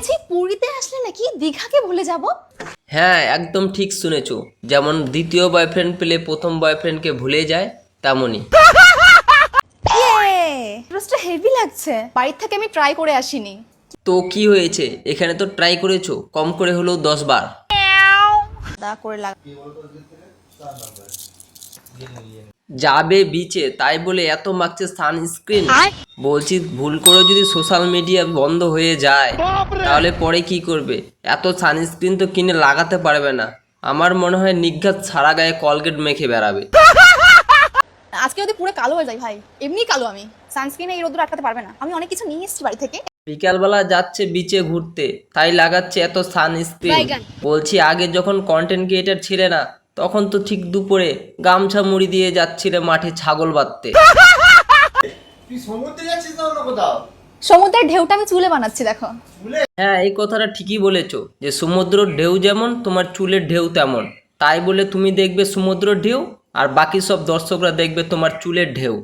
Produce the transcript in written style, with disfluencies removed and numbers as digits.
শুনেছি পুরীতে আসলে নাকি দীঘাকে ভুলে যাব। হ্যাঁ, একদম ঠিক শুনেছো। যেমন দ্বিতীয় বয়ফ্রেন্ড পেলে প্রথম বয়ফ্রেন্ডকে ভুলে যায়, তেমনই। ড্রেসটা হেভি লাগছে। বাড়ির থেকে আমি ট্রাই করে আসিনি। তো কি হয়েছে, এখানে তো ট্রাই করেছো, কম করে হলেও 10 বার। দা করে লাগ যাবে বিচে তাই বলে এত মাখছে সানস্ক্রিন। বলছি ভুল করে যদি সোশ্যাল মিডিয়া বন্ধ হয়ে যায় তাহলে পরে কি করবে? এত সানস্ক্রিন তো কিনে লাগাতে পারবে না। আমার মনে হয় নিঘাত সারা গায়ে কলগেট মেখে বেড়াবে। আজকে যদি পুরো কালো হয়ে যায় ভাই, এমনি কালো আমি, সানস্ক্রিনে এই রোদ্দুর আটকাতে পারবে না। আমি অনেক কিছু নিয়ে এসেছি বাড়ি থেকে। বিকালবেলা যাচ্ছে বিচে ঘুরতে, তাই লাগাচ্ছে এত সানস্ক্রিন। বলছি আগে যখন কন্টেন্ট ক্রিয়েটার ছিলে না, তখন তো ঠিক দুপুরে গামছা মুড়ি দিয়ে যাচ্ছিলে মাঠে ছাগল বাঁধতে। তুই সমুদ্রে যাচ্ছিস না অন্য কোথাও? সমুদ্রের ঢেউটা আমি চুলে বানাচ্ছি দেখো। হ্যাঁ, এই কথাটা ঠিকই বলেছো যে সমুদ্রের ঢেউ যেমন তোমার চুলের ঢেউ তেমন। তাই বলে তুমি দেখবে সমুদ্রের ঢেউ আর বাকি সব দর্শকরা দেখবে তোমার চুলের ঢেউ।